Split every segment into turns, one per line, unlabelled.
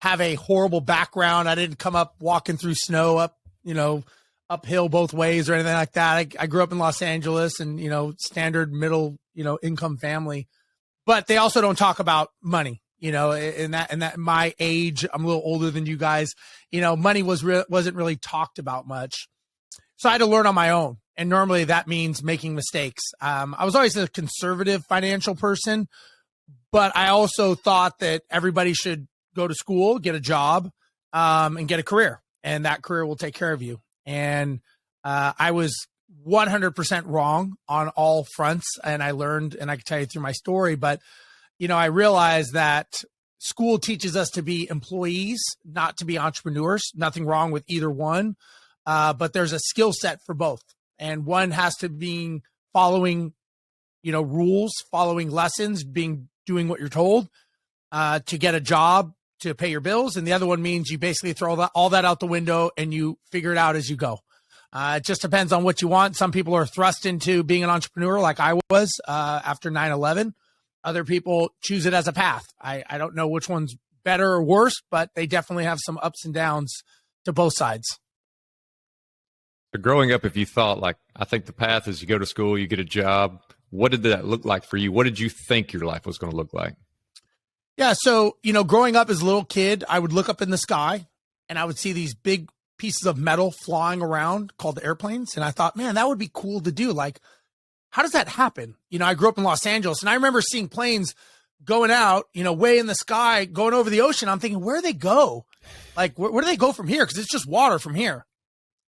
have a horrible background. I didn't come up walking through snow uphill both ways or anything like that. I grew up in Los Angeles and, standard middle, income family, but they also don't talk about money, in that my age, I'm a little older than you guys, money wasn't really talked about much. So I had to learn on my own. And normally that means making mistakes. I was always a conservative financial person, but I also thought that everybody should go to school, get a job, and get a career. And that career will take care of you. And I was 100% wrong on all fronts. And I learned, and I can tell you through my story, but, I realized that school teaches us to be employees, not to be entrepreneurs. Nothing wrong with either one. But there's a skill set for both. And one has to be following, rules, following lessons, doing what you're told to get a job, to pay your bills. And the other one means you basically throw all that out the window and you figure it out as you go. It just depends on what you want. Some people are thrust into being an entrepreneur like I was after 9/11. Other people choose it as a path. I don't know which one's better or worse, but they definitely have some ups and downs to both sides.
So growing up, if you thought I think the path is you go to school, you get a job, what did that look like for you? What did you think your life was going to look like?
Yeah. So, growing up as a little kid, I would look up in the sky and I would see these big pieces of metal flying around called airplanes. And I thought, man, that would be cool to do. How does that happen? I grew up in Los Angeles and I remember seeing planes going out, way in the sky, going over the ocean. I'm thinking, where do they go? Where do they go from here? Because it's just water from here.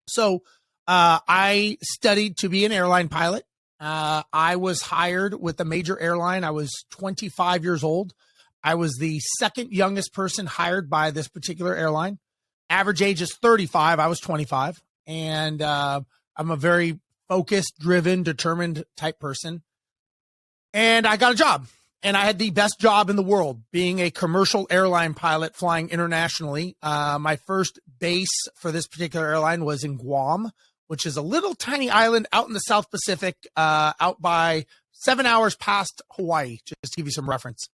So I studied to be an airline pilot. I was hired with a major airline. I was 25 years old. I was the second youngest person hired by this particular airline. Average age is 35. I was 25. And I'm a very focused, driven, determined type person. And I got a job. And I had the best job in the world, being a commercial airline pilot flying internationally. My first base for this particular airline was in Guam, which is a little tiny island out in the South Pacific, out by 7 hours past Hawaii, just to give you some reference.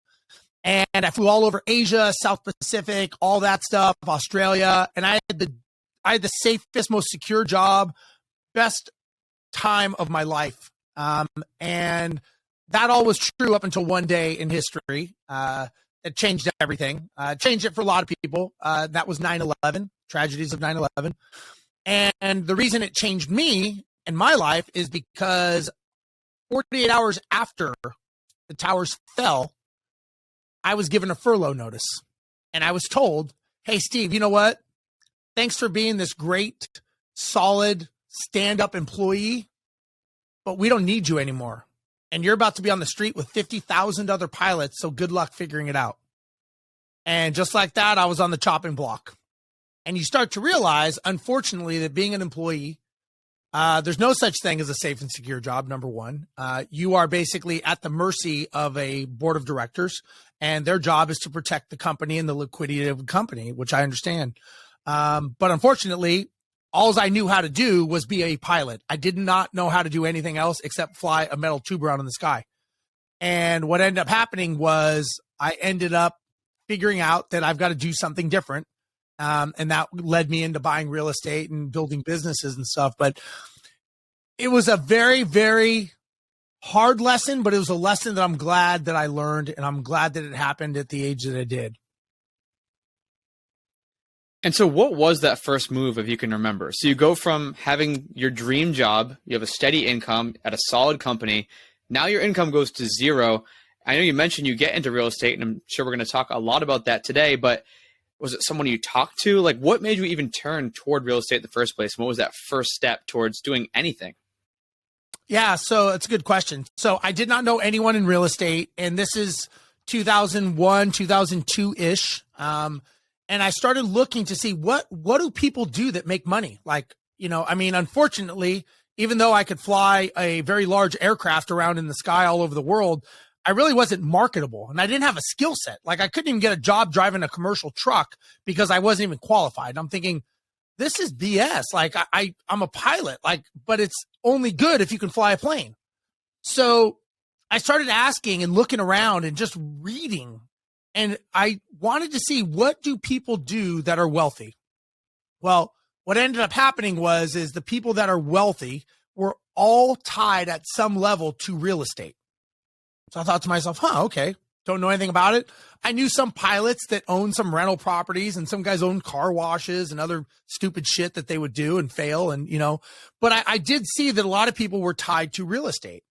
And I flew all over Asia, South Pacific, all that stuff, Australia. And I had the safest, most secure job, best time of my life. And that all was true up until one day in history. It changed everything. Changed it for a lot of people. That was 9/11, tragedies of 9/11. And the reason it changed me and my life is because 48 hours after the towers fell, I was given a furlough notice. And I was told, hey, Steve, you know what? Thanks for being this great, solid, stand-up employee, but we don't need you anymore. And you're about to be on the street with 50,000 other pilots, so good luck figuring it out. And just like that, I was on the chopping block. And you start to realize, unfortunately, that being an employee, there's no such thing as a safe and secure job, number one. You are basically at the mercy of a board of directors, and their job is to protect the company and the liquidity of the company, which I understand. But unfortunately, all I knew how to do was be a pilot. I did not know how to do anything else except fly a metal tube around in the sky. And what ended up happening was I ended up figuring out that I've got to do something different. And that led me into buying real estate and building businesses and stuff. But it was a very, very hard lesson, but it was a lesson that I'm glad that I learned, and I'm glad that it happened at the age that it did.
And so what was that first move, if you can remember? So you go from having your dream job, you have a steady income at a solid company. Now your income goes to zero. I know you mentioned you get into real estate, and I'm sure we're going to talk a lot about that today, but was it someone you talked to? What made you even turn toward real estate in the first place? What was that first step towards doing anything?
Yeah, so it's a good question. So I did not know anyone in real estate, and this is 2001, 2002-ish. And I started looking to see what do people do that make money? Unfortunately, even though I could fly a very large aircraft around in the sky all over the world, I really wasn't marketable, and I didn't have a skill set. I couldn't even get a job driving a commercial truck because I wasn't even qualified. And I'm thinking, this is BS. I'm a pilot, but it's only good if you can fly a plane. So I started asking and looking around and just reading And I wanted to see, what do people do that are wealthy? Well, what ended up happening is the people that are wealthy were all tied at some level to real estate. So I thought to myself, okay, don't know anything about it. I knew some pilots that owned some rental properties, and some guys owned car washes and other stupid shit that they would do and fail. And, but I did see that a lot of people were tied to real estate.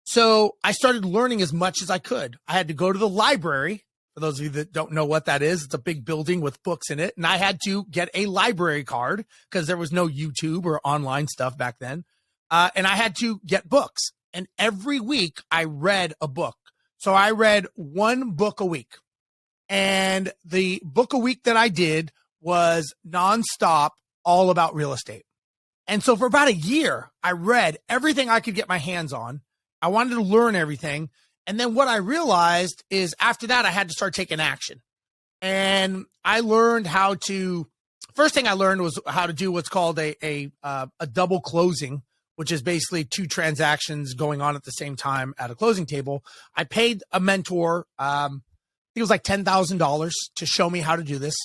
So I started learning as much as I could. I had to go to the library. For those of you that don't know what that is, it's a big building with books in it. And I had to get a library card because there was no YouTube or online stuff back then. And I had to get books. And every week I read a book. So I read one book a week. And the book a week that I did was nonstop, all about real estate. And so for about a year, I read everything I could get my hands on. I wanted to learn everything. And then what I realized is after that, I had to start taking action. And I learned first thing I learned was how to do what's called a double closing, which is basically two transactions going on at the same time at a closing table. I paid a mentor, I think it was like $10,000 to show me how to do this.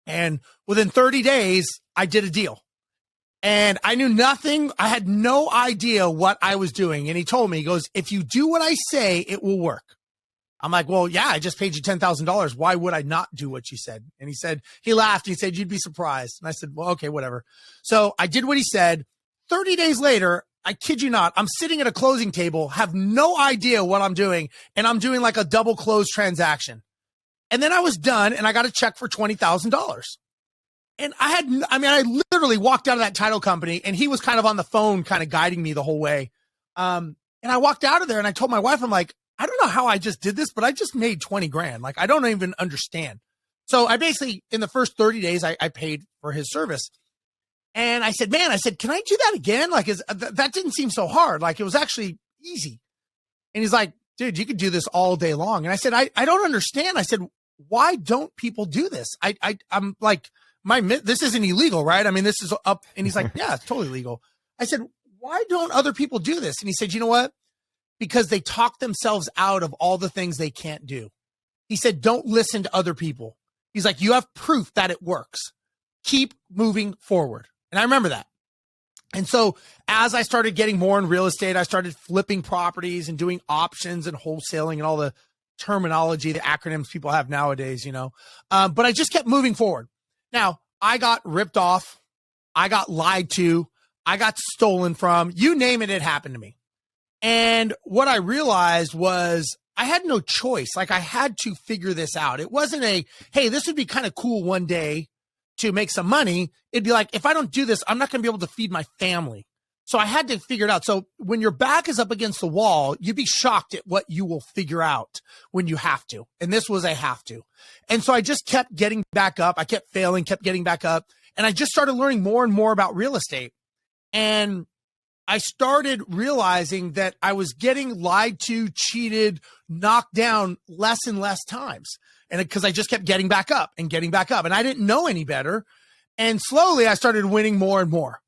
And within 30 days, I did a deal. And I knew nothing. I had no idea what I was doing. And he told me, he goes, if you do what I say, it will work. I'm like, well, yeah, I just paid you $10,000. Why would I not do what you said? And he laughed. He said, you'd be surprised. And I said, well, okay, whatever. So I did what he said. 30 days later, I kid you not, I'm sitting at a closing table, have no idea what I'm doing. And I'm doing like a double close transaction. And then I was done and I got a check for $20,000. And I literally walked out of that title company and he was kind of on the phone, kind of guiding me the whole way. And I walked out of there and I told my wife, I'm like, I don't know how I just did this, but I just made 20 grand. Like, I don't even understand. So I basically, in the first 30 days, I paid for his service. And I said, can I do that again? Like, that didn't seem so hard. Like, it was actually easy. And he's like, dude, you could do this all day long. And I said, I don't understand. I said, why don't people do this? I'm like, this isn't illegal, right? I mean, this is up. And he's like, yeah, it's totally legal. I said, why don't other people do this? And he said, you know what? Because they talk themselves out of all the things they can't do. He said, don't listen to other people. He's like, you have proof that it works. Keep moving forward. And I remember that. And so as I started getting more in real estate, I started flipping properties and doing options and wholesaling and all the terminology, the acronyms people have nowadays, but I just kept moving forward. Now, I got ripped off. I got lied to. I got stolen from. You name it, it happened to me. And what I realized was I had no choice. Like, I had to figure this out. It wasn't hey, this would be kind of cool one day to make some money. It'd be like, if I don't do this, I'm not going to be able to feed my family. So I had to figure it out. So when your back is up against the wall, you'd be shocked at what you will figure out when you have to. And this was a have to. And so I just kept getting back up. I kept failing, kept getting back up. And I just started learning more and more about real estate. And I started realizing that I was getting lied to, cheated, knocked down less and less times. And because I just kept getting back up and getting back up. And I didn't know any better. And slowly I started winning more and more.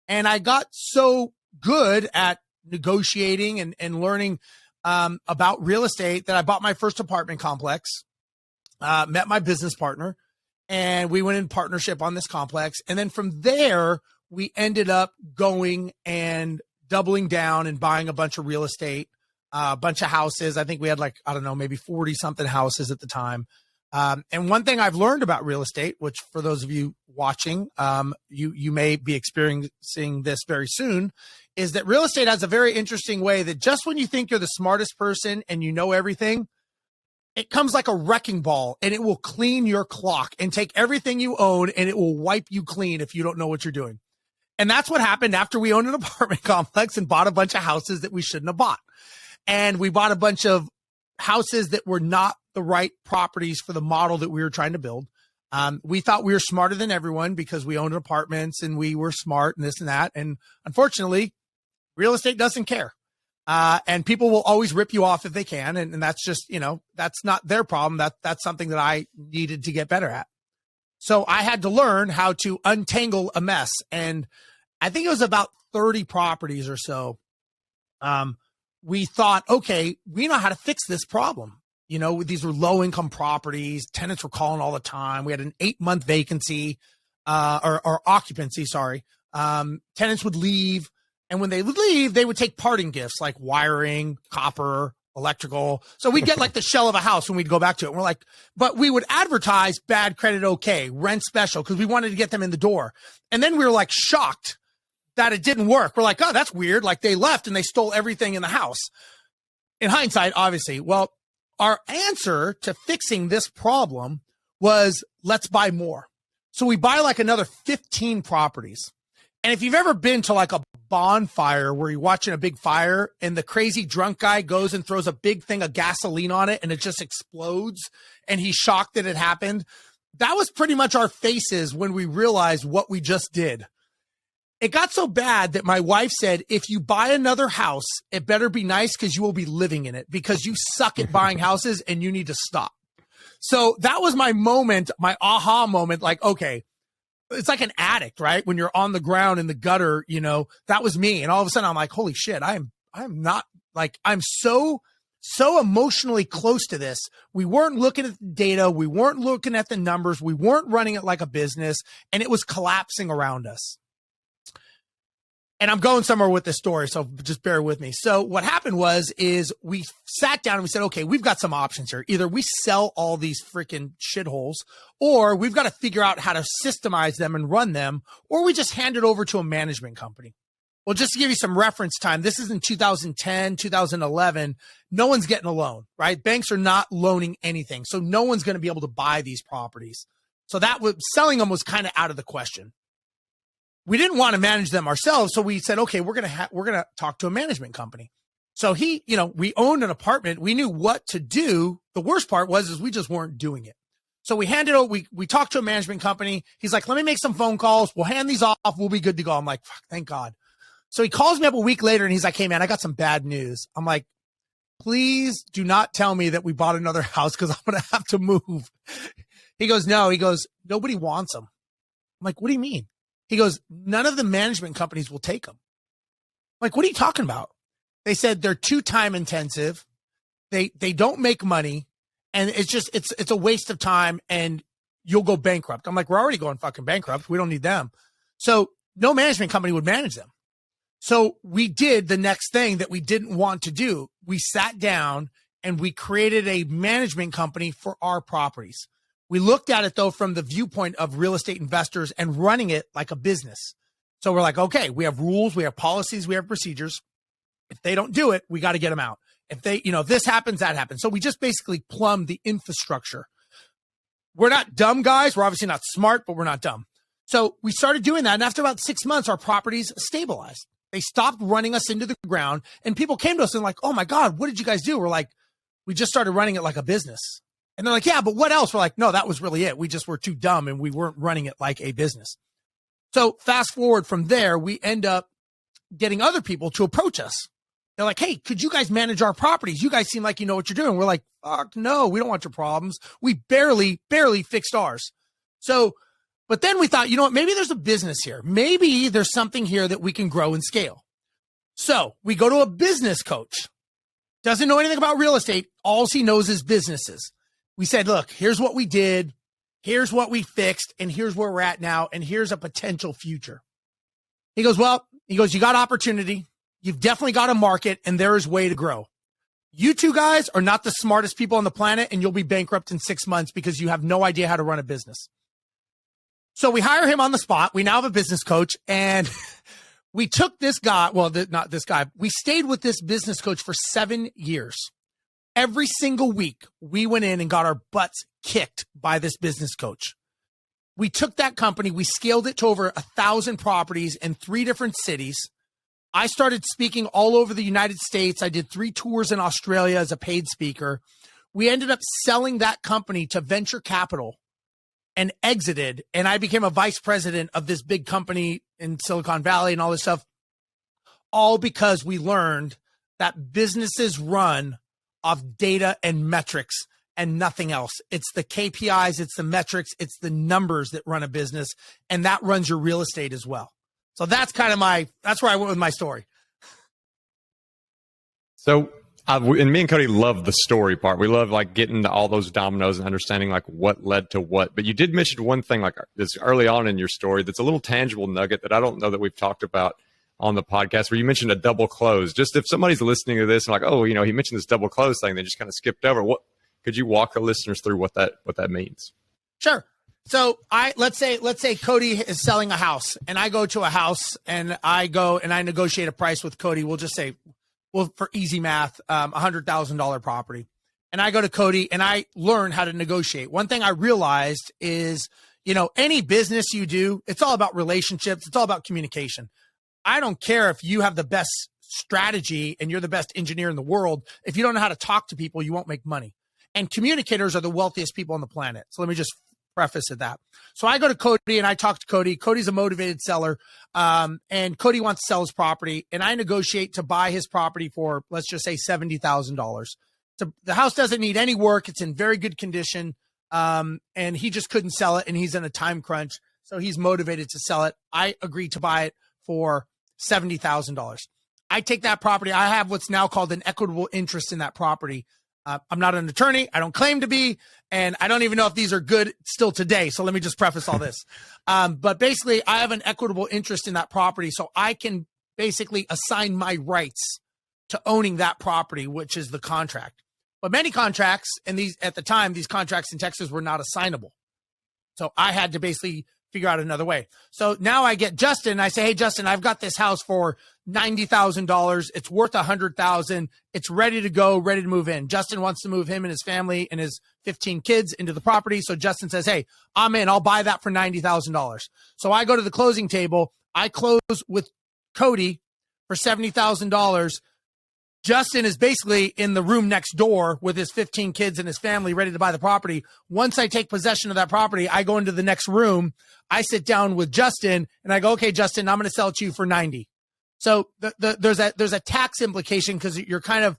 And I got so good at negotiating and learning about real estate that I bought my first apartment complex, met my business partner, and we went in partnership on this complex. And then from there, we ended up going and doubling down and buying a bunch of real estate, a bunch of houses. I think we had maybe 40 something houses at the time. And one thing I've learned about real estate, which for those of you watching, you may be experiencing this very soon, is that real estate has a very interesting way that just when you think you're the smartest person and you know everything, it comes like a wrecking ball and it will clean your clock and take everything you own and it will wipe you clean if you don't know what you're doing. And that's what happened after we owned an apartment complex and bought a bunch of houses that we shouldn't have bought. And we bought a bunch of houses that were not the right properties for the model that we were trying to build. We thought we were smarter than everyone because we owned apartments and we were smart and this and that. And unfortunately, real estate doesn't care. And people will always rip you off if they can. And that's just, that's not their problem. That's something that I needed to get better at. So I had to learn how to untangle a mess. And I think it was about 30 properties or so. We thought, okay, we know how to fix this problem. You know, these were low income properties. Tenants were calling all the time. We had an 8-month vacancy, or occupancy. Sorry. Tenants would leave. And when they would leave, they would take parting gifts like wiring, copper, electrical. So we'd get like the shell of a house when we'd go back to it. And we're like, but we would advertise bad credit, okay, rent special, because we wanted to get them in the door. And then we were like shocked that it didn't work. We're like, oh, that's weird. Like they left and they stole everything in the house. In hindsight, obviously. Well, our answer to fixing this problem was let's buy more. So we buy like another 15 properties. And if you've ever been to like a bonfire where you're watching a big fire and the crazy drunk guy goes and throws a big thing of gasoline on it and it just explodes and he's shocked that it happened, that was pretty much our faces when we realized what we just did. It got so bad that my wife said, if you buy another house, it better be nice because you will be living in it because you suck at buying houses and you need to stop. So that was my moment, my aha moment. Like, okay, it's like an addict, right? When you're on the ground in the gutter, you know, that was me. And all of a sudden I'm like, holy shit, I'm not like, I'm so emotionally close to this. We weren't looking at the data. We weren't looking at the numbers. We weren't running it like a business, and it was collapsing around us. And I'm going somewhere with this story, so just bear with me. So what happened is we sat down and we said, okay, we've got some options here. Either we sell all these freaking shitholes, or we've got to figure out how to systemize them and run them, or we just hand it over to a management company. Well, just to give you some reference time, this is in 2010, 2011. No one's getting a loan, right? Banks are not loaning anything. So no one's going to be able to buy these properties. So selling them was kind of out of the question. We didn't want to manage them ourselves. So we said, okay, we're going to talk to a management company. So we owned an apartment. We knew what to do. The worst part was we just weren't doing it. So we handed over, we talked to a management company. He's like, let me make some phone calls. We'll hand these off. We'll be good to go. I'm like, fuck, thank God. So he calls me up a week later and he's like, hey man, I got some bad news. I'm like, please do not tell me that we bought another house because I'm going to have to move. He goes, no, nobody wants them. I'm like, what do you mean? He goes, none of the management companies will take them. I'm like, what are you talking about? They said they're too time intensive. They don't make money. And it's a waste of time and you'll go bankrupt. I'm like, we're already going fucking bankrupt. We don't need them. So no management company would manage them. So we did the next thing that we didn't want to do. We sat down and we created a management company for our properties. We looked at it though from the viewpoint of real estate investors and running it like a business. So we're like, okay, we have rules, we have policies, we have procedures. If they don't do it, we got to get them out. If if this happens, that happens. So we just basically plumbed the infrastructure. We're not dumb guys. We're obviously not smart, but we're not dumb. So we started doing that. And after about 6 months, our properties stabilized. They stopped running us into the ground and people came to us and like, oh my God, what did you guys do? We're like, we just started running it like a business. And they're like, yeah, but what else? We're like, no, that was really it. We just were too dumb and we weren't running it like a business. So fast forward from there, we end up getting other people to approach us. They're like, hey, could you guys manage our properties? You guys seem like you know what you're doing. We're like, fuck no, we don't want your problems. We barely fixed ours. So, but then we thought, you know what, maybe there's a business here. Maybe there's something here that we can grow and scale. So we go to a business coach. Doesn't know anything about real estate. All he knows is businesses. We said, look, here's what we did. Here's what we fixed. And here's where we're at now. And here's a potential future. He goes, you got opportunity. You've definitely got a market and there is way to grow. You two guys are not the smartest people on the planet and you'll be bankrupt in 6 months because you have no idea how to run a business. So we hire him on the spot. We now have a business coach and we took this guy. Well, not this guy. We stayed with this business coach for 7 years. Every single week, we went in and got our butts kicked by this business coach. We took that company, we scaled it to over 1,000 properties in 3 different cities. I started speaking all over the United States. I did 3 tours in Australia as a paid speaker. We ended up selling that company to venture capital and exited. And I became a vice president of this big company in Silicon Valley and all this stuff, all because we learned that businesses run off data and metrics and nothing else. It's the KPIs, it's the metrics, it's the numbers that run a business, and that runs your real estate as well. So that's kind of that's where I went with my story.
So And me and Cody love the story part. We love like getting to all those dominoes and understanding like what led to what. But you did mention one thing like this early on in your story that's a little tangible nugget that I don't know that we've talked about on the podcast, where you mentioned a double close. Just if somebody's listening to this and like, oh, you know, he mentioned this double close thing, they just kind of skipped over. What could you walk the listeners through what that means?
Sure. So let's say Cody is selling a house, and I go to a house and I negotiate a price with Cody. We'll just say, well, for easy math, $100,000 property. And I go to Cody and I learn how to negotiate. One thing I realized is, you know, any business you do, it's all about relationships. It's all about communication. I don't care if you have the best strategy and you're the best engineer in the world. If you don't know how to talk to people, you won't make money. And communicators are the wealthiest people on the planet. So let me just preface to that. So I go to Cody and I talk to Cody. Cody's a motivated seller. And Cody wants to sell his property, and I negotiate to buy his property for, let's just say $70,000. So the house doesn't need any work. It's in very good condition. And he just couldn't sell it, and he's in a time crunch. So he's motivated to sell it. I agree to buy it for $70,000. I take that property. I have what's now called an equitable interest in that property. I'm not an attorney. I don't claim to be, and I don't even know if these are good still today. So let me just preface all this. But basically, I have an equitable interest in that property, so I can basically assign my rights to owning that property, which is the contract. But many contracts, and at the time, these contracts in Texas were not assignable. So I had to basically figure out another way. So now I get Justin, and I say, hey, Justin, I've got this house for $90,000. It's worth $100,000. It's ready to go, ready to move in. Justin wants to move him and his family and his 15 kids into the property. So Justin says, hey, I'm in. I'll buy that for $90,000. So I go to the closing table. I close with Cody for $70,000. Justin is basically in the room next door with his 15 kids and his family ready to buy the property. Once I take possession of that property, I go into the next room. I sit down with Justin and I go, okay, Justin, I'm going to sell it to you for 90. So there's a tax implication because you're kind of,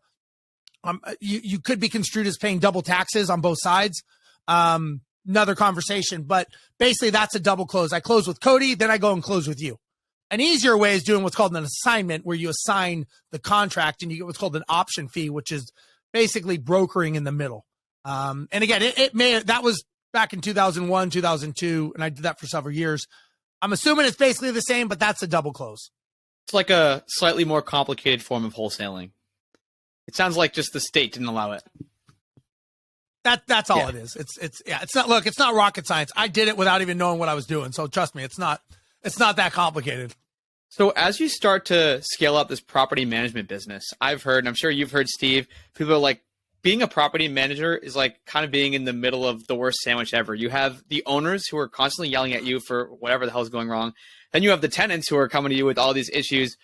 you could be construed as paying double taxes on both sides. Another conversation, but basically that's a double close. I close with Cody, then I go and close with you. An easier way is doing what's called an assignment, where you assign the contract and you get what's called an option fee, which is basically brokering in the middle. And again, that was back in 2001, 2002, and I did that for several years. I'm assuming it's basically the same, but that's a double close.
It's like a slightly more complicated form of wholesaling. It sounds like just the state didn't allow it.
That's all it is. It's not rocket science. I did it without even knowing what I was doing. So trust me, it's not that complicated.
So as you start to scale up this property management business, I've heard, and I'm sure you've heard, Steve, people are like, being a property manager is like kind of being in the middle of the worst sandwich ever. You have the owners who are constantly yelling at you for whatever the hell is going wrong. Then you have the tenants who are coming to you with all these issues.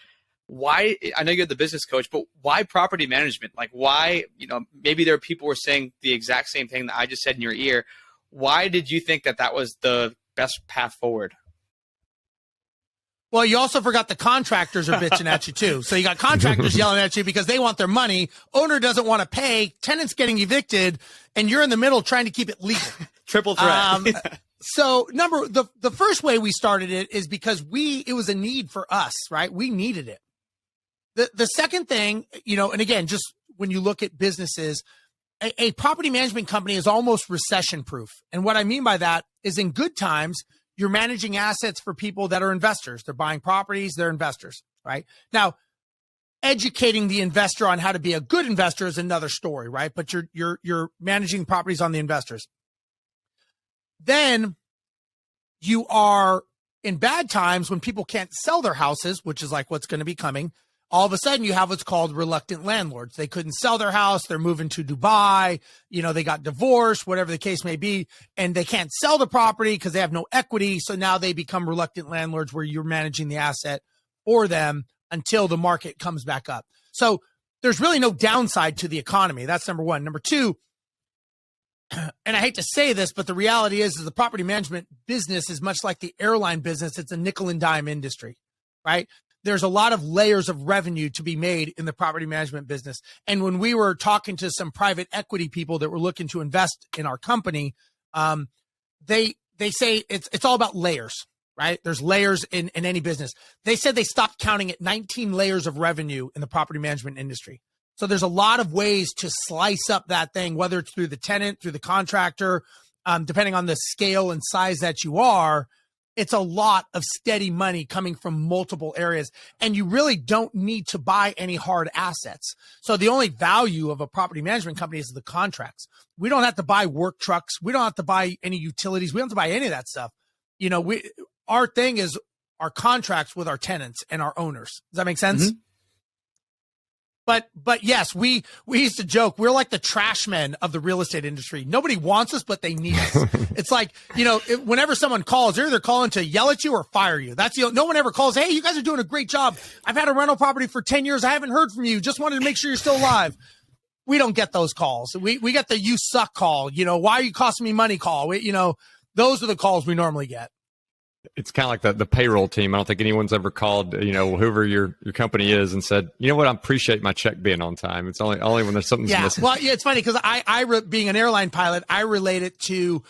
Why? I know you're the business coach, but why property management? Like why, maybe there are people who are saying the exact same thing that I just said in your ear. Why did you think that was the best path forward?
Well, you also forgot the contractors are bitching at you too. So you got contractors yelling at you because they want their money. Owner doesn't want to pay. Tenants getting evicted, and you're in the middle trying to keep it legal.
Triple threat.
So the first way we started it is because it was a need for us, right? We needed it. The second thing, and again, just when you look at businesses, a property management company is almost recession proof. And what I mean by that is in good times, you're managing assets for people that are investors. They're buying properties, they're investors, right? Now, educating the investor on how to be a good investor is another story, right? But you're managing properties on the investors. Then you are in bad times when people can't sell their houses, which is like what's going to be coming. All of a sudden you have what's called reluctant landlords. They couldn't sell their house. They're moving to Dubai. They got divorced, whatever the case may be, and they can't sell the property because they have no equity. So now they become reluctant landlords where you're managing the asset for them until the market comes back up. So there's really no downside to the economy. That's number one. Number two, and I hate to say this, but the reality is the property management business is much like the airline business. It's a nickel and dime industry, right? There's a lot of layers of revenue to be made in the property management business. And when we were talking to some private equity people that were looking to invest in our company, they say it's all about layers, right? There's layers in any business. They said they stopped counting at 19 layers of revenue in the property management industry. So there's a lot of ways to slice up that thing, whether it's through the tenant, through the contractor, depending on the scale and size that you are. It's a lot of steady money coming from multiple areas, and you really don't need to buy any hard assets. So the only value of a property management company is the contracts. We don't have to buy work trucks. We don't have to buy any utilities. We don't have to buy any of that stuff. Our thing is our contracts with our tenants and our owners. Does that make sense?
Mm-hmm.
But yes, we used to joke, we're like the trash men of the real estate industry. Nobody wants us, but they need us. It's like, whenever someone calls, they're either calling to yell at you or fire you. No one ever calls, hey, you guys are doing a great job. I've had a rental property for 10 years. I haven't heard from you. Just wanted to make sure you're still alive. We don't get those calls. We get the you suck call. Why are you costing me money call? Those are the calls we normally get.
It's kind of like the payroll team. I don't think anyone's ever called, whoever your company is and said, you know what, I appreciate my check being on time. It's only when there's something's missing.
Well, it's funny because being an airline pilot, I relate it to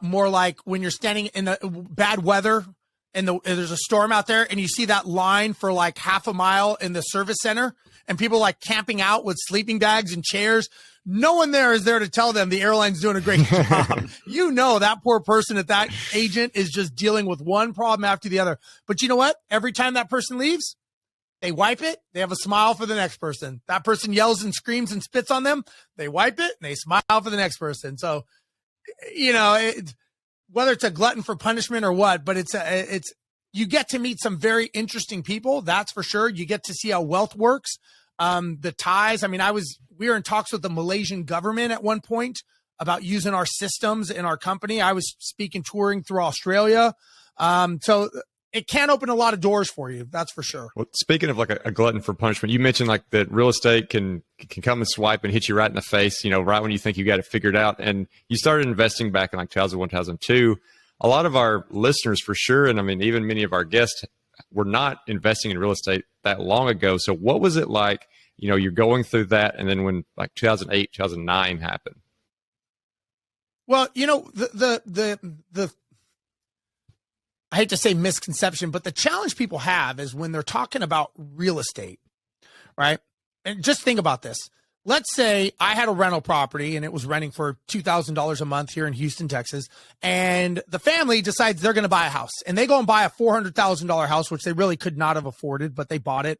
more like when you're standing in the bad weather and there's a storm out there and you see that line for like half a mile in the service center and people like camping out with sleeping bags and chairs. No one there is there to tell them the airline's doing a great job. That poor person at that agent is just dealing with one problem after the other. But you know what? Every time that person leaves, they wipe it. They have a smile for the next person. That person yells and screams and spits on them. They wipe it and they smile for the next person. So, whether it's a glutton for punishment or what, but you get to meet some very interesting people. That's for sure. You get to see how wealth works. The ties. I mean, we were in talks with the Malaysian government at one point about using our systems in our company. I was touring through Australia. So it can open a lot of doors for you. That's for sure.
Well, speaking of like a glutton for punishment, you mentioned like that real estate can come and swipe and hit you right in the face, right when you think you got it figured out. And you started investing back in like 2001, 2002. A lot of our listeners for sure. And I mean, even many of our guests were not investing in real estate that long ago. So what was it like? You're going through that, and then when like 2008, 2009 happened.
Well, the I hate to say misconception, but the challenge people have is when they're talking about real estate, right? And just think about this. Let's say I had a rental property and it was renting for $2,000 a month here in Houston, Texas. And the family decides they're going to buy a house and they go and buy a $400,000 house, which they really could not have afforded, but they bought it.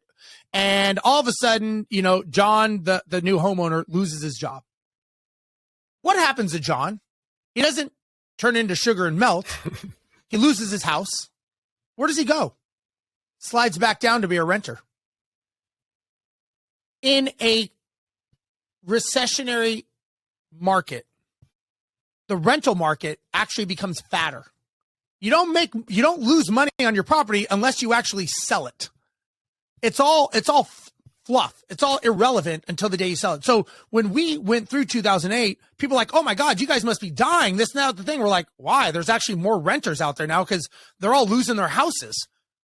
And all of a sudden, John, the new homeowner, loses his job. What happens to John? He doesn't turn into sugar and melt. He loses his house. Where does he go? Slides back down to be a renter. In a recessionary market, the rental market actually becomes fatter. You don't lose money on your property unless you actually sell it. It's all fluff. It's all irrelevant until the day you sell it. So when we went through 2008, people were like, oh my God, you guys must be dying. This and that, the thing. We're like, why? There's actually more renters out there now because they're all losing their houses.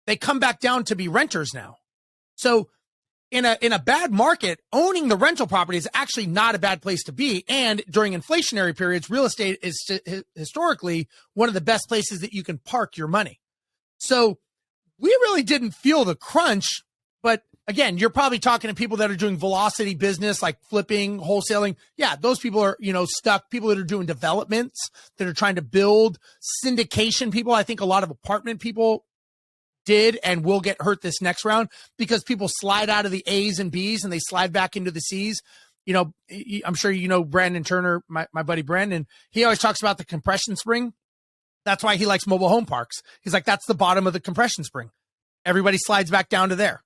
They come back down to be renters now. So in a bad market, owning the rental property is actually not a bad place to be. And during inflationary periods, real estate is historically one of the best places that you can park your money. So we really didn't feel the crunch. But again, you're probably talking to people that are doing velocity business, like flipping, wholesaling. Yeah, those people are, stuck. People that are doing developments, that are trying to build syndication people. I think a lot of apartment people did and will get hurt this next round because people slide out of the A's and B's and they slide back into the C's. I'm sure Brandon Turner, my buddy Brandon, he always talks about the compression spring. That's why he likes mobile home parks. He's like, that's the bottom of the compression spring. Everybody slides back down to there.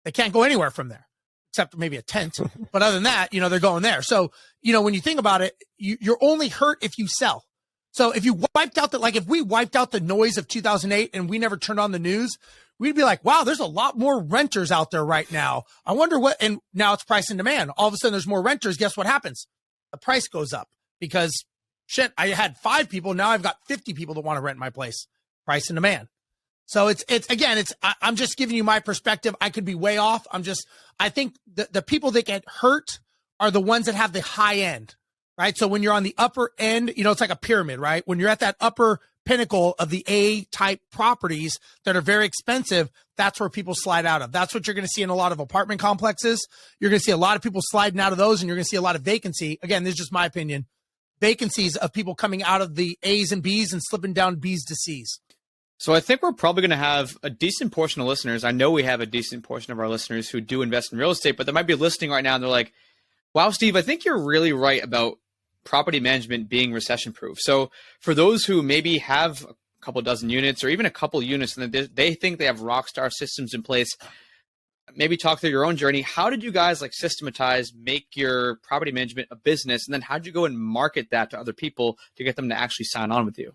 They can't go anywhere from there except maybe a tent. But other than that, they're going there. So, when you think about it, you're only hurt if you sell. So if you wiped out if we wiped out the noise of 2008 and we never turned on the news, we'd be like, wow, there's a lot more renters out there right now. I wonder and now it's price and demand. All of a sudden there's more renters. Guess what happens? The price goes up because shit, I had 5 people. Now I've got 50 people that want to rent my place. Price and demand. So I'm just giving you my perspective. I could be way off. I think the people that get hurt are the ones that have the high end. Right. So when you're on the upper end, it's like a pyramid, right? When you're at that upper pinnacle of the A-type properties that are very expensive, that's where people slide out of. That's what you're going to see in a lot of apartment complexes. You're going to see a lot of people sliding out of those, and you're going to see a lot of vacancy. Again, this is just my opinion. Vacancies of people coming out of the A's and B's and slipping down B's to C's.
So I think we're probably going to have a decent portion of listeners. I know we have a decent portion of our listeners who do invest in real estate, but they might be listening right now and they're like, wow, Steve, I think you're really right about property management being recession proof. So for those who maybe have a couple dozen units or even a couple units and they think they have rock star systems in place, maybe talk through your own journey. How did you guys like systematize, make your property management a business? And then how did you go and market that to other people to get them to actually sign on with you?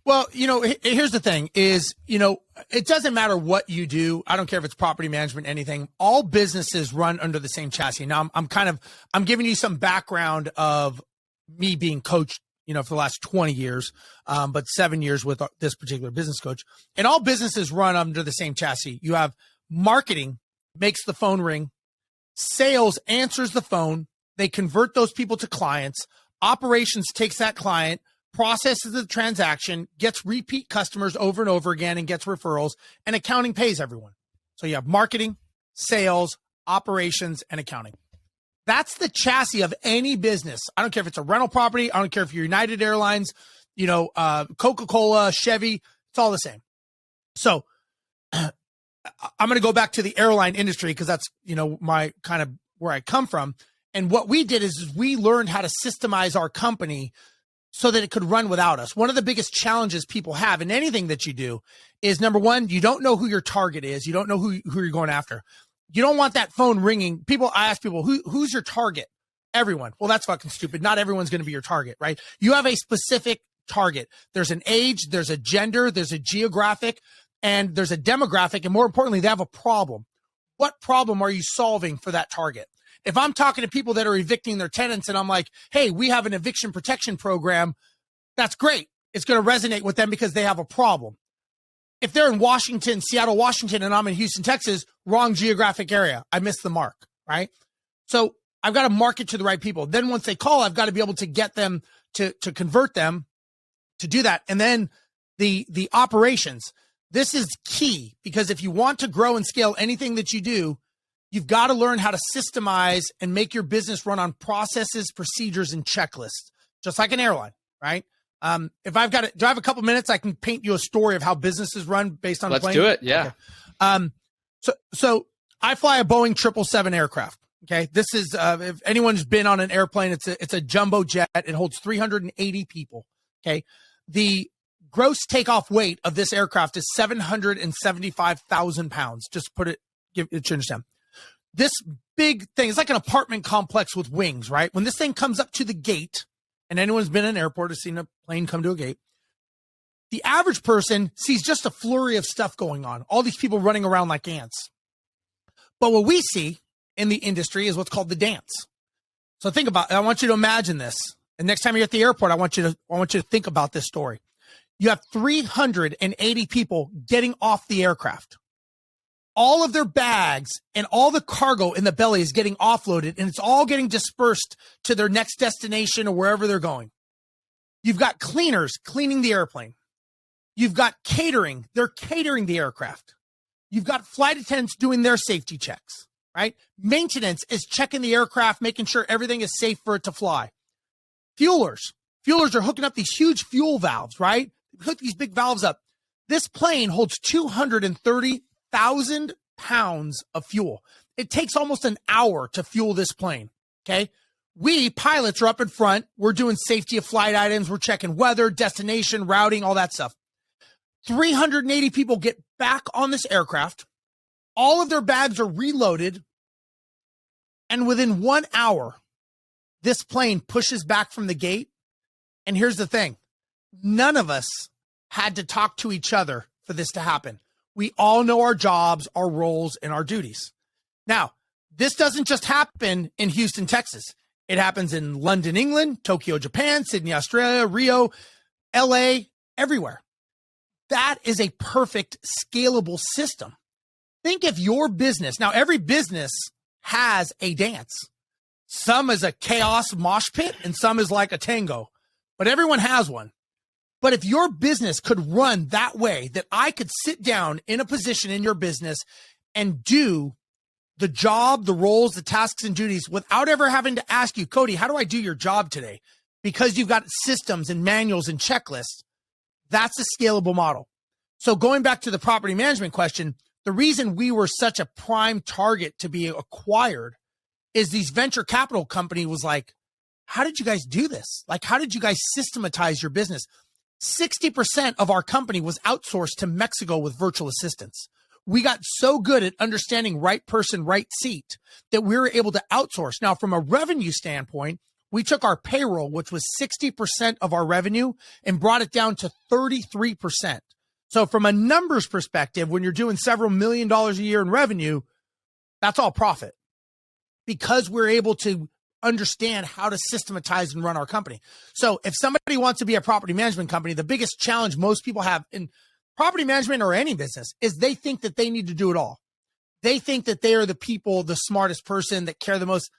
Well, here's the thing is, it doesn't matter what you do. I don't care if it's property management, anything. All businesses run under the same chassis. Now, I'm giving you some background of me being coached, for the last 20 years, but 7 years with this particular business coach. And all businesses run under the same chassis. You have marketing makes the phone ring. Sales answers the phone. They convert those people to clients. Operations takes that client, processes the transaction, gets repeat customers over and over again, and gets referrals, and accounting pays everyone. So you have marketing, sales, operations, and accounting. That's the chassis of any business. I don't care if it's a rental property. I don't care if you're United Airlines, Coca-Cola, Chevy, it's all the same. So I'm going to go back to the airline industry because that's, my kind of where I come from. And what we did is we learned how to systemize our company so that it could run without us. One of the biggest challenges people have in anything that you do is, number one, you don't know who your target is. You don't know who you're going after. You don't want that phone ringing. I ask people, who's your target? Everyone. Well, that's fucking stupid. Not everyone's going to be your target, right? You have a specific target. There's an age, there's a gender, there's a geographic, and there's a demographic. And more importantly, they have a problem. What problem are you solving for that target? If I'm talking to people that are evicting their tenants and I'm like, hey, we have an eviction protection program, that's great. It's going to resonate with them because they have a problem. If they're in Washington, Seattle, Washington, and I'm in Houston, Texas, wrong geographic area. I missed the mark, right? So I've got to market to the right people. Then once they call, I've got to be able to get them to convert them to do that. And then the operations. This is key because if you want to grow and scale anything that you do, you've got to learn how to systemize and make your business run on processes, procedures, and checklists, just like an airline, right? Do I have a couple minutes? I can paint you a story of how businesses run based on a plane.
Let's do it. Yeah.
Okay. So I fly a Boeing 777 aircraft. Okay. This is, if anyone's been on an airplane, it's a jumbo jet. It holds 380 people. Okay. The gross takeoff weight of this aircraft is 775,000 pounds. Just give it to understand. This big thing is like an apartment complex with wings, right? When this thing comes up to the gate, and anyone's been in an airport or seen a plane come to a gate, the average person sees just a flurry of stuff going on. All these people running around like ants. But what we see in the industry is what's called the dance. So think about it. I want you to imagine this. And next time you're at the airport, I want you to think about this story. You have 380 people getting off the aircraft. All of their bags and all the cargo in the belly is getting offloaded, and it's all getting dispersed to their next destination or wherever they're going. You've got cleaners cleaning the airplane. You've got catering. They're catering the aircraft. You've got flight attendants doing their safety checks, right? Maintenance is checking the aircraft, making sure everything is safe for it to fly. Fuelers are hooking up these huge fuel valves, right? Hook these big valves up. This plane holds 230,000 pounds of fuel. It takes almost an hour to fuel this plane. Okay. We pilots are up in front. We're doing safety of flight items. We're checking weather, destination, routing, all that stuff. 380 people get back on this aircraft. All of their bags are reloaded. And within 1 hour, this plane pushes back from the gate. And here's the thing. None of us had to talk to each other for this to happen. We all know our jobs, our roles, and our duties. Now, this doesn't just happen in Houston, Texas. It happens in London, England, Tokyo, Japan, Sydney, Australia, Rio, LA, everywhere. That is a perfect scalable system. Think if your business, now every business has a dance. Some is a chaos mosh pit and some is like a tango, but everyone has one. But if your business could run that way, that I could sit down in a position in your business and do the job, the roles, the tasks and duties without ever having to ask you, Cody, how do I do your job today? Because you've got systems and manuals and checklists, that's a scalable model. So going back to the property management question, the reason we were such a prime target to be acquired is these venture capital company was like, how did you guys do this? Like, how did you guys systematize your business? 60% of our company was outsourced to Mexico with virtual assistants. We got so good at understanding right person, right seat that we were able to outsource. Now, from a revenue standpoint, we took our payroll, which was 60% of our revenue, and brought it down to 33%. So from a numbers perspective, when you're doing several $1 million a year in revenue, that's all profit because we're able to understand how to systematize and run our company. So if somebody wants to be a property management company, the biggest challenge most people have in property management or any business is they think that they need to do it all. They think that they are the people, the smartest person that care the most.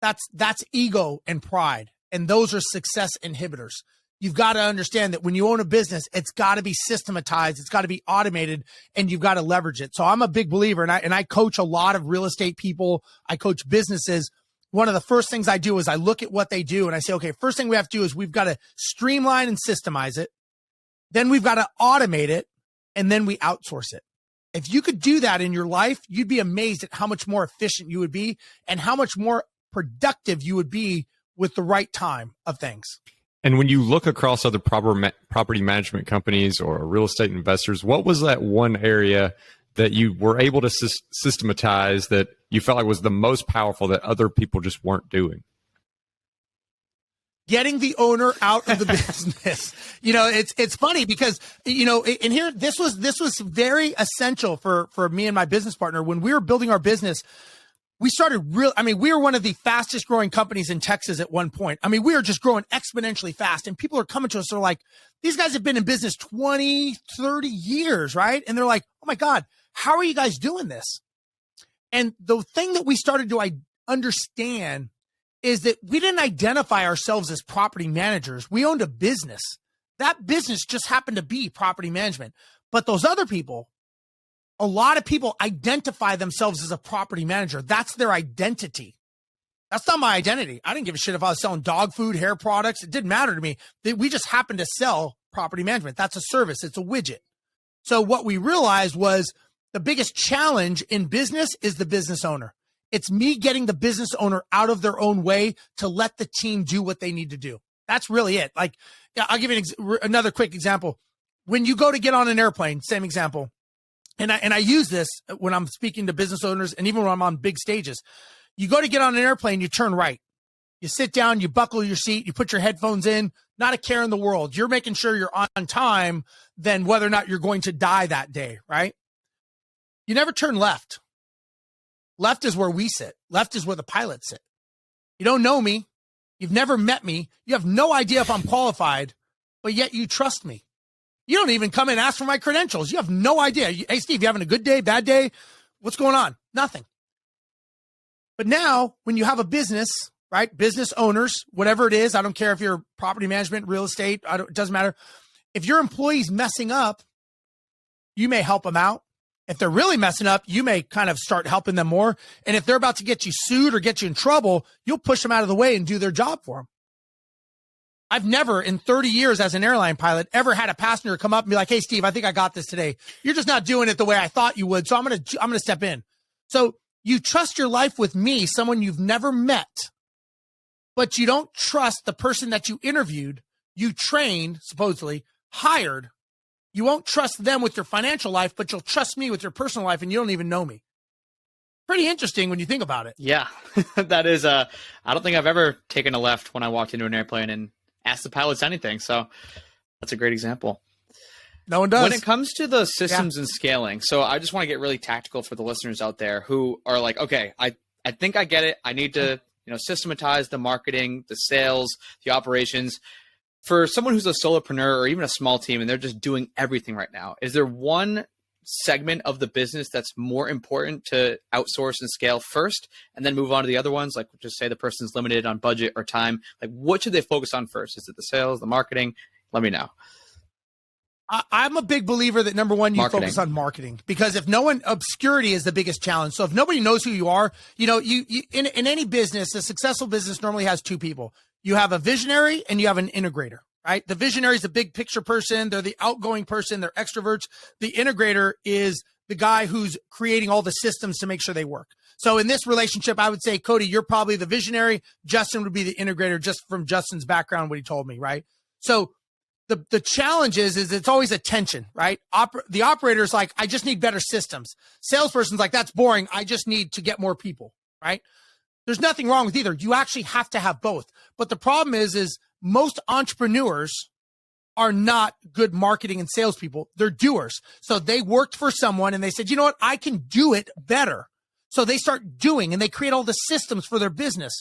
That's ego and pride. And those are success inhibitors. You've got to understand that when you own a business, it's got to be systematized. It's got to be automated and you've got to leverage it. So I'm a big believer and I coach a lot of real estate people. I coach businesses. One of the first things I do is I look at what they do and I say, okay, first thing we have to do is we've got to streamline and systemize it. Then we've got to automate it and then we outsource it. If you could do that in your life, you'd be amazed at how much more efficient you would be and how much more productive you would be with the right time of things.
And when you look across other property management companies or real estate investors, what was that one area that you were able to systematize that you felt like was the most powerful that other people just weren't doing?
Getting the owner out of the business. You know, it's funny because, you know, in here, this was very essential for me and my business partner. When we were building our business, we started we were one of the fastest growing companies in Texas at one point. I mean, we were just growing exponentially fast and people are coming to us. They're like, these guys have been in business 20, 30 years, right? And they're like, oh my God, how are you guys doing this? And the thing that we started to understand is that we didn't identify ourselves as property managers. We owned a business. That business just happened to be property management. But those other people, a lot of people identify themselves as a property manager. That's their identity. That's not my identity. I didn't give a shit if I was selling dog food, hair products. It didn't matter to me. We just happened to sell property management. That's a service. It's a widget. So what we realized was the biggest challenge in business is the business owner. It's me getting the business owner out of their own way to let the team do what they need to do. That's really it. Like, I'll give you another quick example. When you go to get on an airplane, same example. And I use this when I'm speaking to business owners and even when I'm on big stages. You go to get on an airplane, you turn right. You sit down, you buckle your seat, you put your headphones in, not a care in the world. You're making sure you're on time than whether or not you're going to die that day, right? You never turn left. Left is where we sit. Left is where the pilots sit. You don't know me. You've never met me. You have no idea if I'm qualified, but yet you trust me. You don't even come and ask for my credentials. You have no idea. Hey, Steve, you having a good day, bad day? What's going on? Nothing. But now when you have a business, right? Business owners, whatever it is, I don't care if you're property management, real estate, it doesn't matter. If your employee's messing up, you may help them out. If they're really messing up, you may kind of start helping them more. And if they're about to get you sued or get you in trouble, you'll push them out of the way and do their job for them. I've never in 30 years as an airline pilot ever had a passenger come up and be like, hey, Steve, I think I got this today. You're just not doing it the way I thought you would. So I'm going to step in. So you trust your life with me, someone you've never met, but you don't trust the person that you interviewed, you trained, supposedly hired. You won't trust them with your financial life, but you'll trust me with your personal life and you don't even know me. Pretty interesting when you think about it.
Yeah, that is, I don't think I've ever taken a left when I walked into an airplane and asked the pilots anything. So that's a great example.
No one does.
When it comes to the systems and scaling, so I just want to get really tactical for the listeners out there who are like, okay, I think I get it. I need to, systematize the marketing, the sales, the operations. For someone who's a solopreneur or even a small team and they're just doing everything right now, is there one segment of the business that's more important to outsource and scale first and then move on to the other ones? Like just say the person's limited on budget or time. Like what should they focus on first? Is it the sales, the marketing? Let me know.
I'm a big believer that number one, you focus on marketing, because if no one, obscurity is the biggest challenge. So if nobody knows who you are, you know, you in any business, a successful business normally has two people. You have a visionary and you have an integrator, right? The visionary is a big picture person. They're the outgoing person. They're extroverts. The integrator is the guy who's creating all the systems to make sure they work. So in this relationship, I would say, Cody, you're probably the visionary. Justin would be the integrator, just from Justin's background, what he told me, right? So the challenge is it's always a tension, right? The operator's like, I just need better systems. Salesperson's like, that's boring. I just need to get more people, right? There's nothing wrong with either. You actually have to have both. But the problem is most entrepreneurs are not good marketing and salespeople. They're doers. So they worked for someone and they said, you know what? I can do it better. So they start doing, and they create all the systems for their business,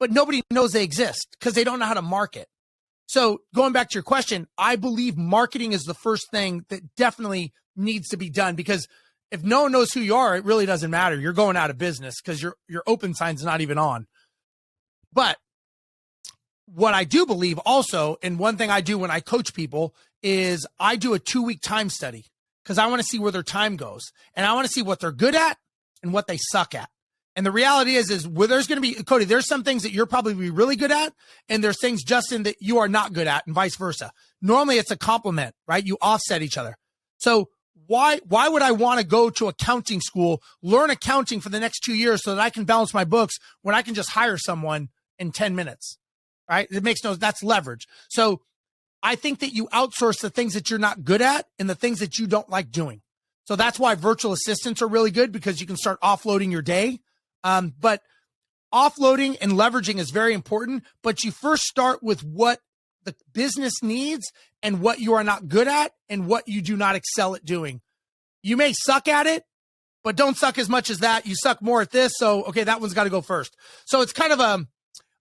but nobody knows they exist because they don't know how to market. So going back to your question, I believe marketing is the first thing that definitely needs to be done, because if no one knows who you are, it really doesn't matter. You're going out of business because your open sign's not even on. But what I do believe also, and one thing I do when I coach people, is I do a 2-week time study, because I want to see where their time goes, and I want to see what they're good at and what they suck at. And the reality is where there's going to be, Cody, there's some things that you're probably really good at, and there's things, Justin, that you are not good at, and vice versa. Normally it's a compliment, right? You offset each other. So why would I want to go to accounting school, learn accounting for the next 2 years so that I can balance my books, when I can just hire someone in 10 minutes, right? That's leverage. So I think that you outsource the things that you're not good at and the things that you don't like doing. So that's why virtual assistants are really good, because you can start offloading your day. But offloading and leveraging is very important, but you first start with what the business needs and what you are not good at and what you do not excel at doing. You may suck at it, but don't suck as much as that. You suck more at this. So, okay, that one's got to go first. So it's kind of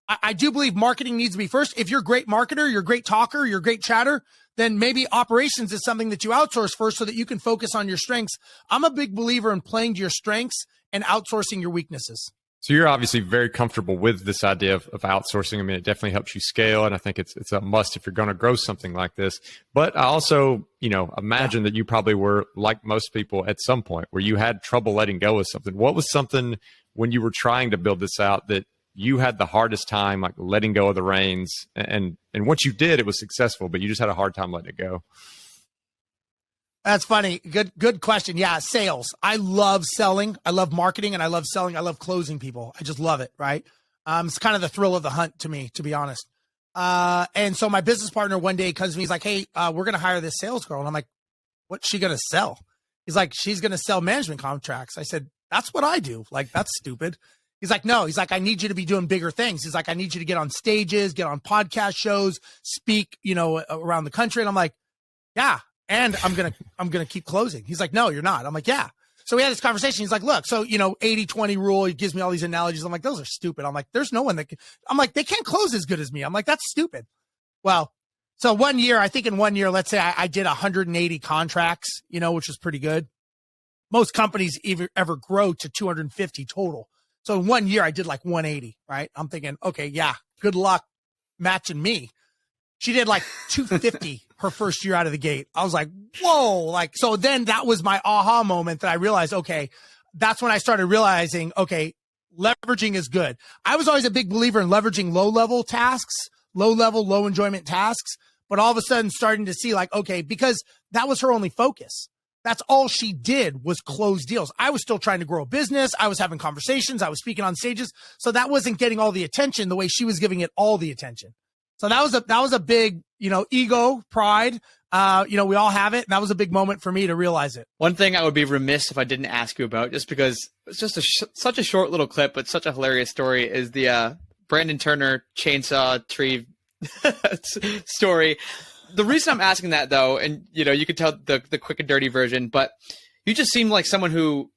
I do believe marketing needs to be first. If you're a great marketer, you're a great talker, you're a great chatter, then maybe operations is something that you outsource first so that you can focus on your strengths. I'm a big believer in playing to your strengths and outsourcing your weaknesses.
So you're obviously very comfortable with this idea of outsourcing. I mean, it definitely helps you scale, and I think it's a must if you're going to grow something like this. But I also, imagine that you probably were, like most people, at some point where you had trouble letting go of something. What was something when you were trying to build this out that you had the hardest time, like, letting go of the reins? And once you did, it was successful, but you just had a hard time letting it go.
That's funny. Good question. Yeah, sales. I love selling. I love marketing, and I love selling. I love closing people. I just love it, right? It's kind of the thrill of the hunt to me, to be honest. And so my business partner one day comes to me, he's like, hey, we're going to hire this sales girl. And I'm like, what's she going to sell? He's like, she's going to sell management contracts. I said, that's what I do. Like, that's stupid. He's like, no, he's like, I need you to be doing bigger things. He's like, I need you to get on stages, get on podcast shows, speak, around the country. And I'm like, yeah. And I'm going to keep closing. He's like, no, you're not. I'm like, yeah. So we had this conversation. He's like, look, so, 80-20 rule. He gives me all these analogies. I'm like, those are stupid. I'm like, there's no one that can. I'm like, they can't close as good as me. I'm like, that's stupid. Well, so I think in 1 year, let's say I did 180 contracts, which was pretty good. Most companies ever grow to 250 total. So in 1 year, I did like 180, right? I'm thinking, okay, yeah, good luck matching me. She did like 250 her first year out of the gate. I was like, whoa. Like, so then that was my aha moment that I realized, okay, that's when I started realizing, okay, leveraging is good. I was always a big believer in leveraging low-level tasks, low-level, low-enjoyment tasks, but all of a sudden starting to see like, okay, because that was her only focus. That's all she did was close deals. I was still trying to grow a business. I was having conversations. I was speaking on stages. So that wasn't getting all the attention the way she was giving it all the attention. So that was a big, ego, pride. We all have it. And that was a big moment for me to realize it.
One thing I would be remiss if I didn't ask you about, just because it's just such a short little clip, but such a hilarious story, is the Brandon Turner chainsaw tree story. The reason I'm asking that, though, and you could tell the quick and dirty version, but you just seem like someone who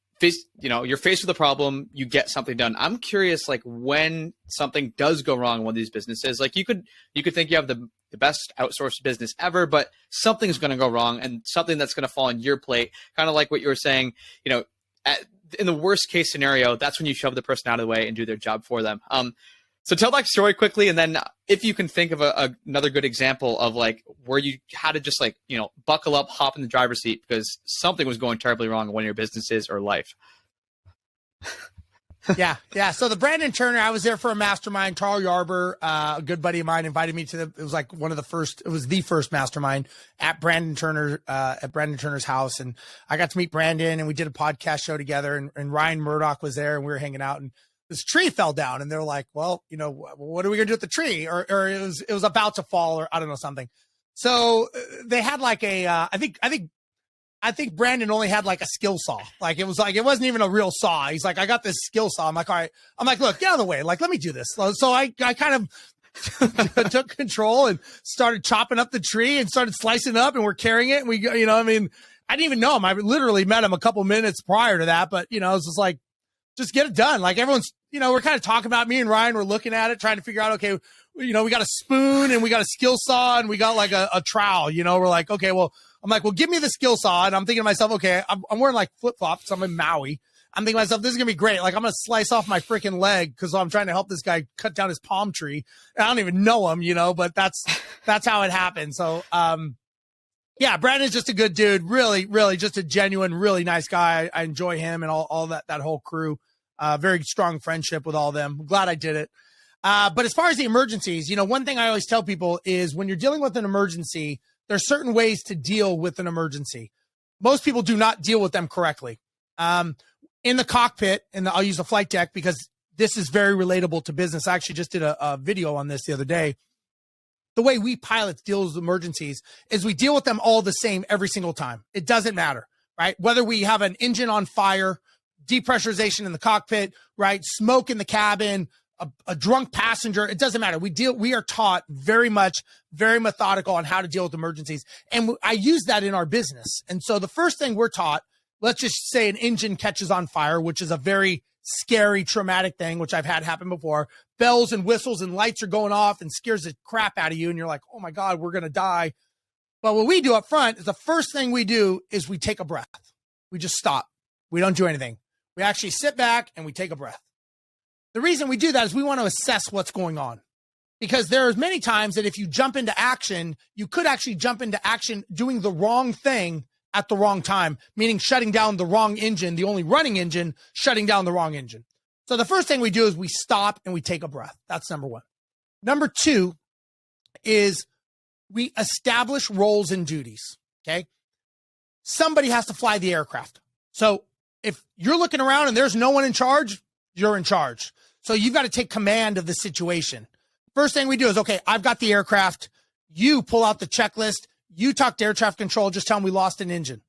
you're faced with a problem, you get something done. I'm curious, like, when something does go wrong in one of these businesses, like you could think you have the best outsourced business ever, but something's going to go wrong, and something that's going to fall on your plate. Kind of like what you were saying, in the worst case scenario, that's when you shove the person out of the way and do their job for them. So tell that story quickly, and then if you can think of another good example of like where you had to just like, buckle up, hop in the driver's seat because something was going terribly wrong in one of your businesses or life.
Yeah. So the Brandon Turner, I was there for a mastermind. Carl Yarber, a good buddy of mine, invited me to it was like the first mastermind at Brandon Turner's house. And I got to meet Brandon and we did a podcast show together and Ryan Murdoch was there and we were hanging out and this tree fell down and they're like, well, what are we gonna do with the tree? Or it was about to fall or I don't know, something. So they had like I think Brandon only had like a skill saw. Like it wasn't even a real saw. He's like, I got this skill saw. I'm like, all right. I'm like, look, get out of the way. Like, let me do this. So I kind of took control and started chopping up the tree and started slicing it up and we're carrying it. And we, I didn't even know him. I literally met him a couple minutes prior to that, but it was just like, just get it done. Like everyone's, we're kind of talking about me and Ryan. We're looking at it, trying to figure out, okay, we got a spoon and we got a skill saw and we got like a trowel, we're like, okay, well, I'm like, well, give me the skill saw. And I'm thinking to myself, okay, I'm wearing like flip flops. I'm in Maui. I'm thinking to myself, this is going to be great. Like I'm going to slice off my freaking leg because I'm trying to help this guy cut down his palm tree. And I don't even know him, but that's how it happened. So, yeah, Brandon's just a good dude. Really, really just a genuine, really nice guy. I enjoy him and all that whole crew. Very strong friendship with all of them. I'm glad I did it. But as far as the emergencies, one thing I always tell people is when you're dealing with an emergency, there's certain ways to deal with an emergency. Most people do not deal with them correctly. In the cockpit, and I'll use the flight deck because this is very relatable to business. I actually just did a video on this the other day. The way we pilots deal with emergencies is we deal with them all the same every single time. It doesn't matter, right? Whether we have an engine on fire, depressurization in the cockpit, right? Smoke in the cabin, a drunk passenger, it doesn't matter. We are taught very methodical on how to deal with emergencies. And I use that in our business. And so the first thing we're taught, let's just say an engine catches on fire, which is a very scary, traumatic thing, which I've had happen before. Bells and whistles and lights are going off and scares the crap out of you. And you're like, oh my God, we're going to die. But what we do up front is the first thing we do is we take a breath. We just stop. We don't do anything. We actually sit back and we take a breath. The reason we do that is we want to assess what's going on because there's many times that if you jump into action, you could actually jump into action doing the wrong thing at the wrong time, meaning shutting down the wrong engine, the only running engine, shutting down the wrong engine. So the first thing we do is we stop and we take a breath. That's number one. Number two is we establish roles and duties. Okay. Somebody has to fly the aircraft. So if you're looking around and there's no one in charge, you're in charge. So you've got to take command of the situation. First thing we do is, okay, I've got the aircraft. You pull out the checklist. You talk to air traffic control. Just tell them we lost an engine,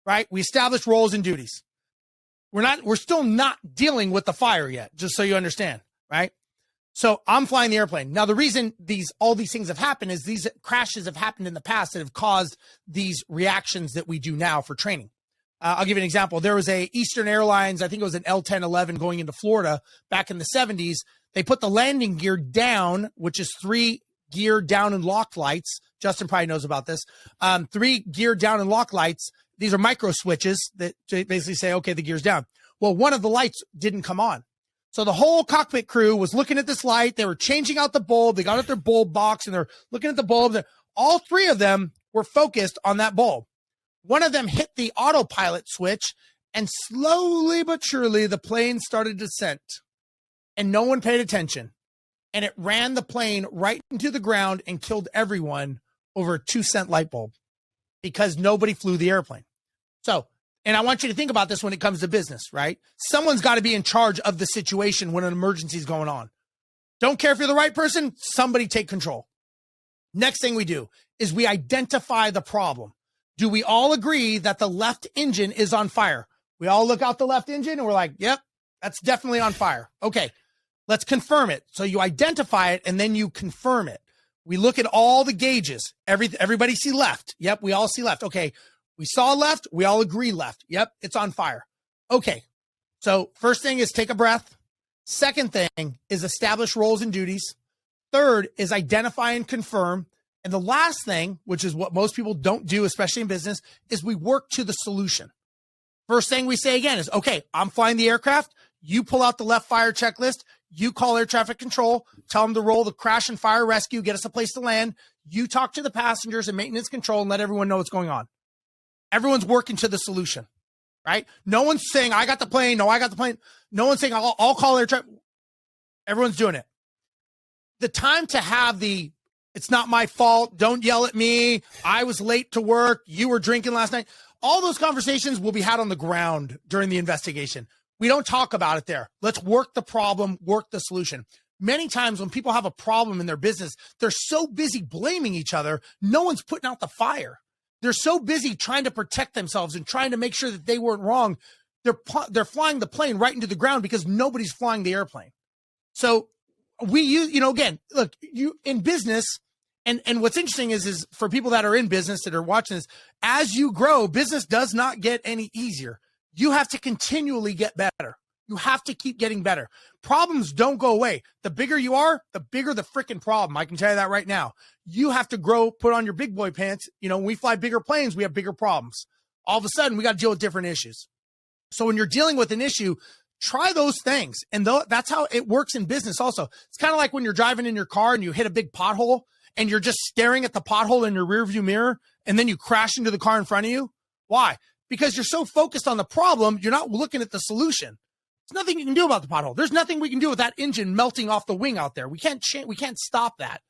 right? We establish roles and duties. We're still not dealing with the fire yet, just so you understand, right? So I'm flying the airplane. Now, the reason all these things have happened is these crashes have happened in the past that have caused these reactions that we do now for training. I'll give you an example. There was a Eastern Airlines, I think it was an L-1011 going into Florida back in the 70s. They put the landing gear down, which is 3 gear down and lock lights. Justin probably knows about this. 3 gear down and lock lights. These are micro switches that basically say, okay, the gear's down. Well, one of the lights didn't come on. So the whole cockpit crew was looking at this light. They were changing out the bulb. They got out their bulb box and they're looking at the bulb. All 3 of them were focused on that bulb. One of them hit the autopilot switch and slowly but surely the plane started descent and no one paid attention. And it ran the plane right into the ground and killed everyone over a 2-cent light bulb because nobody flew the airplane. So, and I want you to think about this when it comes to business, right? Someone's got to be in charge of the situation when an emergency is going on. Don't care if you're the right person, somebody take control. Next thing we do is we identify the problem. Do we all agree that the left engine is on fire? We all look out the left engine and we're like, yep, that's definitely on fire. Okay, let's confirm it. So you identify it and then you confirm it. We look at all the gauges. Everybody see left. Yep, we all see left. Okay, we saw left. We all agree left. Yep, it's on fire. Okay, so first thing is take a breath. Second thing is establish roles and duties. Third is identify and confirm. And the last thing, which is what most people don't do, especially in business, is we work to the solution. First thing we say again is, okay, I'm flying the aircraft. You pull out the left fire checklist. You call air traffic control, tell them to roll the crash and fire rescue, get us a place to land. You talk to the passengers and maintenance control and let everyone know what's going on. Everyone's working to the solution, right? No one's saying, I got the plane. No, I got the plane. No one's saying, I'll call air traffic. Everyone's doing it. The time to have it's not my fault. Don't yell at me. I was late to work. You were drinking last night. All those conversations will be had on the ground during the investigation. We don't talk about it there. Let's work the problem, work the solution. Many times when people have a problem in their business, they're so busy blaming each other, no one's putting out the fire. They're so busy trying to protect themselves and trying to make sure that they weren't wrong. They're flying the plane right into the ground because nobody's flying the airplane. So we use, again, look, you in business, and what's interesting is for people that are in business that are watching this, as you grow, business does not get any easier. You have to continually get better. You have to keep getting better. Problems don't go away. The bigger you are, the bigger the freaking problem. I can tell you that right now. You have to grow, put on your big boy pants. When we fly bigger planes, we have bigger problems. All of a sudden, we got to deal with different issues. So when you're dealing with an issue, try those things. And that's how it works in business also. It's kind of like when you're driving in your car and you hit a big pothole and you're just staring at the pothole in your rearview mirror and then you crash into the car in front of you. Why? Because you're so focused on the problem, you're not looking at the solution. There's nothing you can do about the pothole. There's nothing we can do with that engine melting off the wing out there. We can't stop that,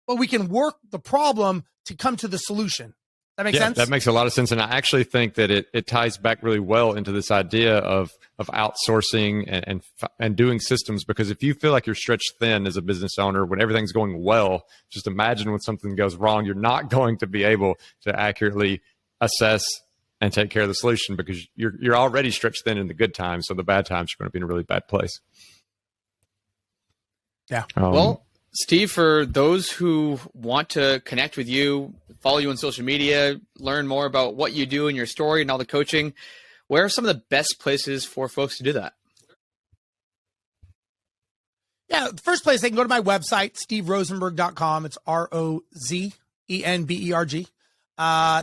but we can work the problem to come to the solution. That makes sense?
That makes a lot of sense. And I actually think that it ties back really well into this idea of outsourcing and doing systems, because if you feel like you're stretched thin as a business owner, when everything's going well, just imagine when something goes wrong, you're not going to be able to accurately assess and take care of the solution because you're already stretched thin in the good times. So the bad times, you're going to be in a really bad place.
Yeah.
Well, Steve, for those who want to connect with you, follow you on social media, learn more about what you do and your story and all the coaching, where are some of the best places for folks to do that?
Yeah, the first place, they can go to my website, steverozenberg.com. It's ROZENBERG.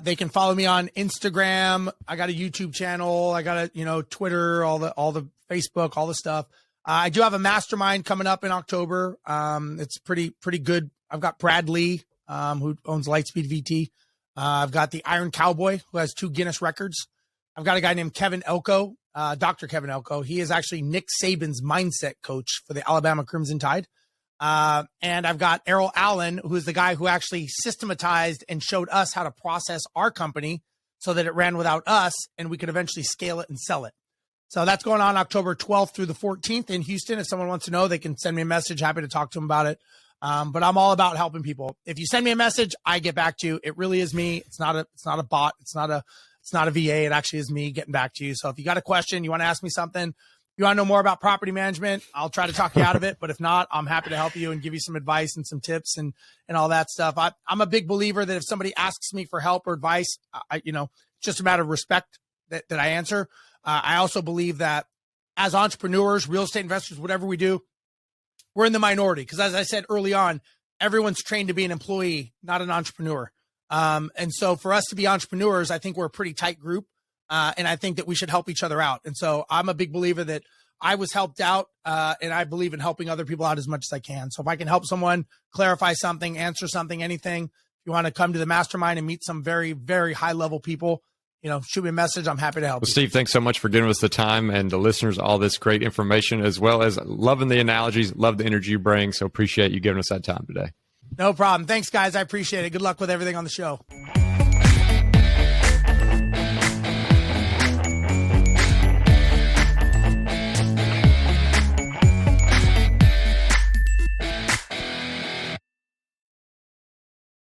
They can follow me on Instagram. I got a YouTube channel. I got Twitter, all the Facebook, all the stuff. I do have a mastermind coming up in October. It's pretty good. I've got Brad Lee, who owns Lightspeed VT. I've got the Iron Cowboy, who has 2 Guinness records. I've got a guy named Kevin Elko, Dr. Kevin Elko. He is actually Nick Saban's mindset coach for the Alabama Crimson Tide. And I've got Errol Allen, who is the guy who actually systematized and showed us how to process our company so that it ran without us and we could eventually scale it and sell it. So that's going on October 12th through the 14th in Houston. If someone wants to know, they can send me a message. Happy to talk to them about it. But I'm all about helping people. If you send me a message, I get back to you. It really is me. It's not a bot. It's not a VA. It actually is me getting back to you. So if you got a question, you want to ask me something, you want to know more about property management, I'll try to talk you out of it. But if not, I'm happy to help you and give you some advice and some tips and all that stuff. I'm a big believer that if somebody asks me for help or advice, it's just a matter of respect that I answer. I also believe that as entrepreneurs, real estate investors, whatever we do, we're in the minority. Because as I said early on, everyone's trained to be an employee, not an entrepreneur. And so for us to be entrepreneurs, I think we're a pretty tight group. And I think that we should help each other out. And so I'm a big believer that I was helped out, and I believe in helping other people out as much as I can. So if I can help someone clarify something, answer something, anything, if you want to come to the mastermind and meet some very, very high level people, shoot me a message. I'm happy to help.
Well, Steve, thanks so much for giving us the time and the listeners all this great information, as well as loving the analogies, love the energy you bring. So appreciate you giving us that time today.
No problem. Thanks, guys. I appreciate it. Good luck with everything on the show.